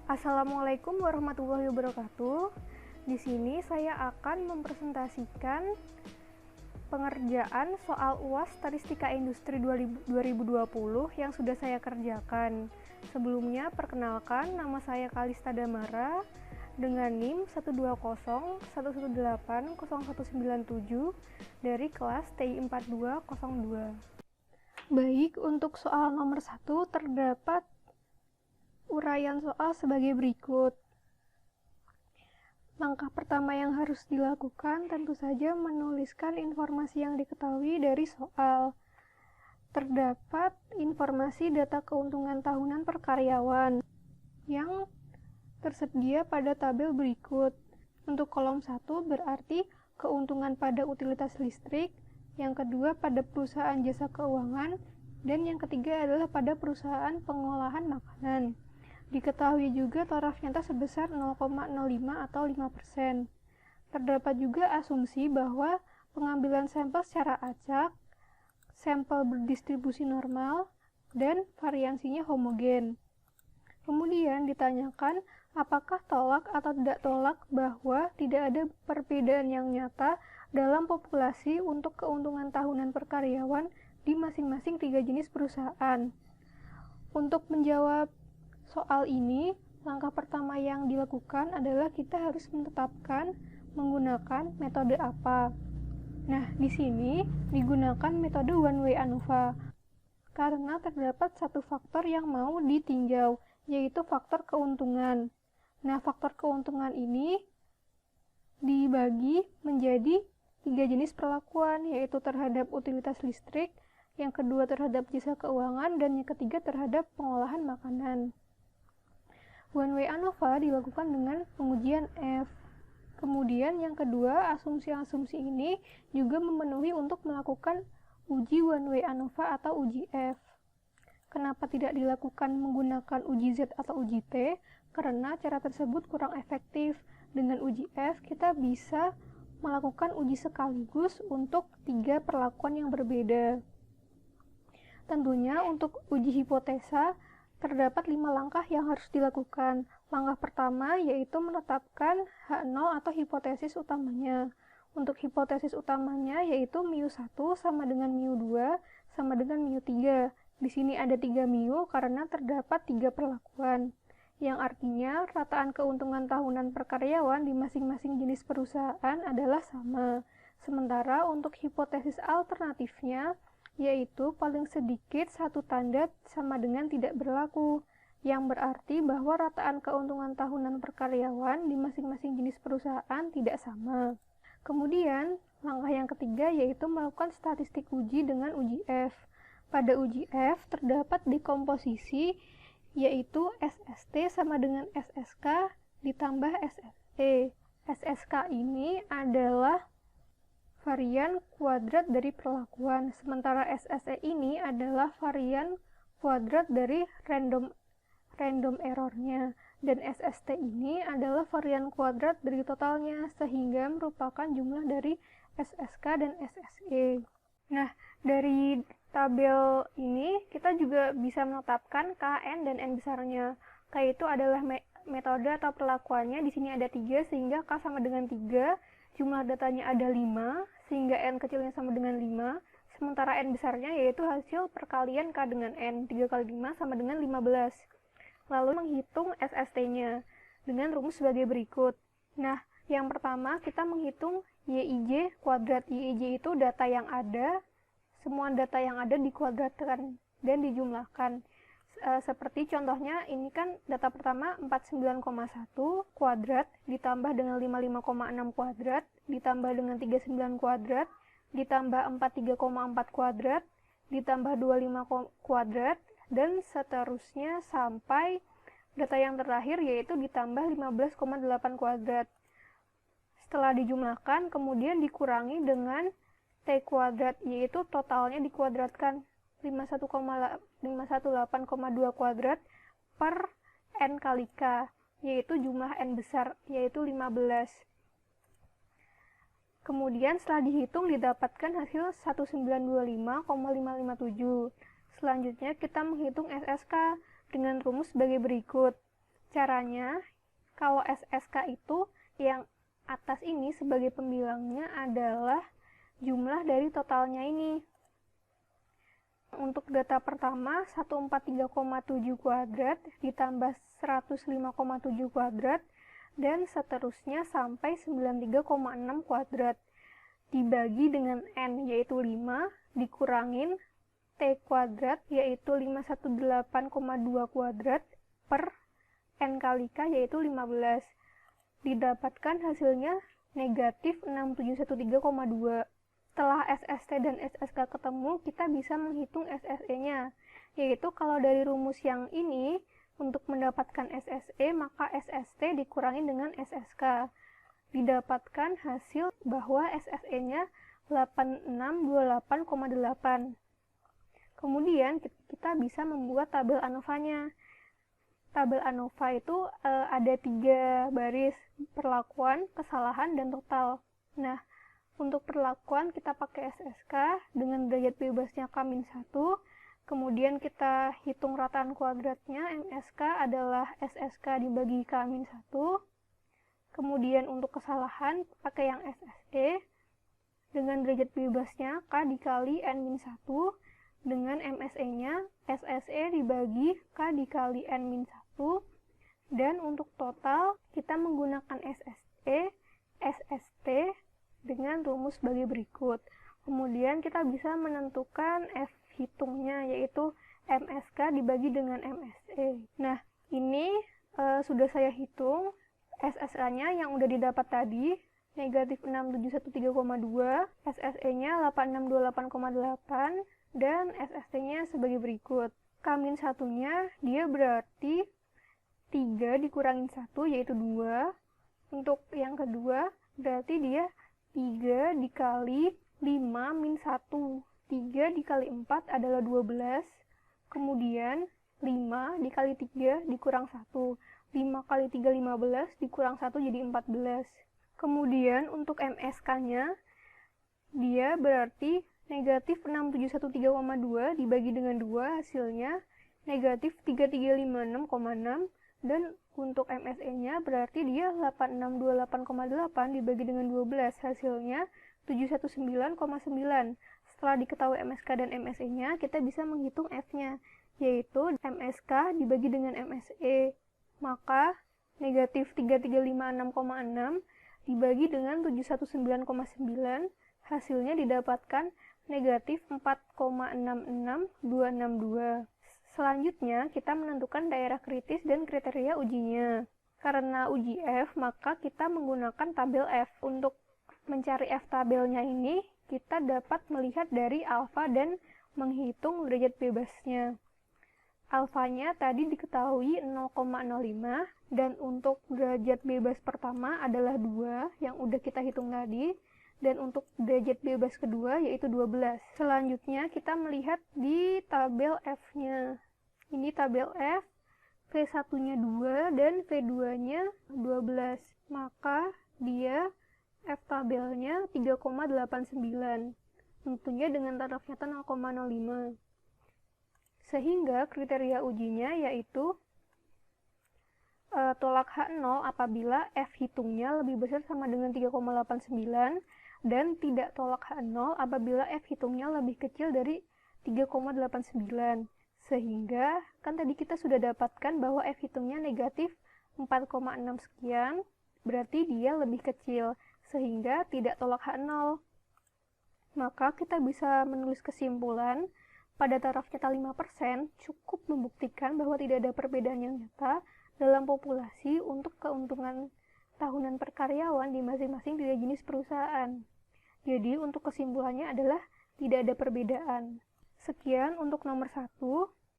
Assalamualaikum warahmatullahi wabarakatuh. Di sini saya akan mempresentasikan pengerjaan soal UAS Statistika Industri 2020 yang sudah saya kerjakan. Sebelumnya, perkenalkan, nama saya Kalista Damara dengan NIM 12011180197 dari kelas TI 4202. Baik, untuk soal nomor 1 terdapat uraian soal sebagai berikut. Langkah pertama yang harus dilakukan tentu saja menuliskan informasi yang diketahui dari soal. Terdapat informasi data keuntungan tahunan per karyawan yang tersedia pada tabel berikut. Untuk kolom 1 berarti keuntungan pada utilitas listrik, yang kedua pada perusahaan jasa keuangan, dan yang ketiga adalah pada perusahaan pengolahan makanan. Diketahui juga taraf nyata sebesar 0,05 atau 5%. Terdapat juga asumsi bahwa pengambilan sampel secara acak, sampel berdistribusi normal, dan variansinya homogen. Kemudian ditanyakan apakah tolak atau tidak tolak bahwa tidak ada perbedaan yang nyata dalam populasi untuk keuntungan tahunan per karyawan di masing-masing 3 jenis perusahaan. Untuk menjawab soal ini, langkah pertama yang dilakukan adalah kita harus menetapkan menggunakan metode apa. Nah, di sini digunakan metode one way ANOVA karena terdapat satu faktor yang mau ditinjau, yaitu faktor keuntungan. Nah, faktor keuntungan ini dibagi menjadi 3 jenis perlakuan, yaitu terhadap utilitas listrik, yang kedua terhadap jasa keuangan, dan yang ketiga terhadap pengolahan makanan. One way ANOVA dilakukan dengan pengujian F. Kemudian yang kedua, asumsi-asumsi ini juga memenuhi untuk melakukan uji one way ANOVA atau uji F. Kenapa tidak dilakukan menggunakan uji Z atau uji T? Karena cara tersebut kurang efektif. Dengan uji F, kita bisa melakukan uji sekaligus untuk 3 perlakuan yang berbeda. Tentunya untuk uji hipotesa, terdapat 5 langkah yang harus dilakukan. Langkah pertama yaitu menetapkan H0 atau hipotesis utamanya. Untuk hipotesis utamanya yaitu μ1 sama dengan μ2 sama dengan μ3. Di sini ada 3 μ karena terdapat 3 perlakuan, yang artinya rataan keuntungan tahunan per karyawan di masing-masing jenis perusahaan adalah sama. Sementara untuk hipotesis alternatifnya yaitu paling sedikit satu tanda sama dengan tidak berlaku, yang berarti bahwa rataan keuntungan tahunan per karyawan di masing-masing jenis perusahaan tidak sama. Kemudian, langkah yang ketiga yaitu melakukan statistik uji dengan uji F. Pada uji F terdapat dekomposisi yaitu SST sama dengan SSK ditambah SSE. SSK ini adalah varian kuadrat dari perlakuan, sementara SSE ini adalah varian kuadrat dari random errornya, dan SST ini adalah varian kuadrat dari totalnya, sehingga merupakan jumlah dari SSK dan SSE. Nah, dari tabel ini kita juga bisa menetapkan K, N, dan N besarnya. K itu adalah metode atau perlakuannya, di sini ada 3 sehingga K sama dengan 3, jumlah datanya ada 5, sehingga N kecilnya sama dengan 5, sementara N besarnya yaitu hasil perkalian K dengan N, 3 kali 5 sama dengan 15. Lalu menghitung SST-nya dengan rumus sebagai berikut. Nah, yang pertama kita menghitung YIJ kuadrat. YIJ itu data yang ada, semua data yang ada dikuadratkan dan dijumlahkan. Seperti contohnya ini kan data pertama 49,1 kuadrat ditambah dengan 55,6 kuadrat ditambah dengan 39 kuadrat ditambah 43,4 kuadrat ditambah 25 kuadrat dan seterusnya sampai data yang terakhir yaitu ditambah 15,8 kuadrat. Setelah dijumlahkan kemudian dikurangi dengan T kuadrat, yaitu totalnya dikuadratkan 518,2 kuadrat per N kali K, yaitu jumlah N besar, yaitu 15. Kemudian setelah dihitung didapatkan hasil 1925,557. Selanjutnya kita menghitung SSK dengan rumus sebagai berikut. Caranya, kalau SSK itu yang atas ini sebagai pembilangnya adalah jumlah dari totalnya ini. Untuk data pertama 143,7 kuadrat ditambah 105,7 kuadrat dan seterusnya sampai 93,6 kuadrat. Dibagi dengan N yaitu 5 dikurangin T kuadrat yaitu 518,2 kuadrat per N kali K yaitu 15. Didapatkan hasilnya negatif 6713,2. Setelah SST dan SSK ketemu, kita bisa menghitung SSE-nya. Yaitu kalau dari rumus yang ini, untuk mendapatkan SSE, maka SST dikurangi dengan SSK. Didapatkan hasil bahwa SSE-nya 8628,8. Kemudian kita bisa membuat tabel ANOVA-nya. Tabel ANOVA itu ada 3 baris, perlakuan, kesalahan, dan total. Nah, untuk perlakuan kita pakai SSK dengan derajat bebasnya K-1, kemudian kita hitung rataan kuadratnya, MSK adalah SSK dibagi K-1, kemudian untuk kesalahan pakai yang SSE, dengan derajat bebasnya K dikali N-1, dengan MSE-nya SSE dibagi K dikali N-1, dan untuk total kita menggunakan SSE, SST, dengan rumus sebagai berikut. Kemudian kita bisa menentukan F hitungnya, yaitu MSK dibagi dengan MSE. Nah, ini sudah saya hitung SSA-nya yang udah didapat tadi, negatif 6713,2, SSE-nya 8628,8, dan SST-nya sebagai berikut. K-1-nya dia berarti 3 dikurangin 1, yaitu 2. Untuk yang kedua, berarti dia 3 dikali 5 min 1. 3 dikali 4 adalah 12. Kemudian 5 dikali 3 dikurang 1. 5 kali 3, 15. Dikurang 1 jadi 14. Kemudian untuk MSK-nya, dia berarti negatif 6713,2 dibagi dengan 2, hasilnya negatif 3356,6. Dan untuk MSE-nya berarti dia 8628,8 dibagi dengan 12, hasilnya 719,9. Setelah diketahui MSK dan MSE-nya, kita bisa menghitung F-nya, yaitu MSK dibagi dengan MSE. Maka negatif 3356,6 dibagi dengan 719,9, hasilnya didapatkan negatif 4,666262. Selanjutnya, kita menentukan daerah kritis dan kriteria ujinya. Karena uji F, maka kita menggunakan tabel F. Untuk mencari F tabelnya ini, kita dapat melihat dari alfa dan menghitung derajat bebasnya. Alfanya tadi diketahui 0,05, dan untuk derajat bebas pertama adalah 2, yang udah kita hitung tadi, dan untuk derajat bebas kedua yaitu 12. Selanjutnya, kita melihat di tabel F-nya. Ini tabel F, V1-nya 2 dan V2-nya 12. Maka dia F tabelnya 3,89. Tentunya dengan taraf nyata 0,05. Sehingga kriteria ujinya yaitu tolak H0 apabila F hitungnya lebih besar sama dengan 3,89 dan tidak tolak H0 apabila F hitungnya lebih kecil dari 3,89. Sehingga, kan tadi kita sudah dapatkan bahwa F hitungnya negatif 4,6 sekian, berarti dia lebih kecil, sehingga tidak tolak H0. Maka kita bisa menulis kesimpulan, pada taraf nyata 5% cukup membuktikan bahwa tidak ada perbedaan yang nyata dalam populasi untuk keuntungan tahunan per karyawan di masing-masing 3 jenis perusahaan. Jadi, untuk kesimpulannya adalah tidak ada perbedaan. Sekian untuk nomor 1.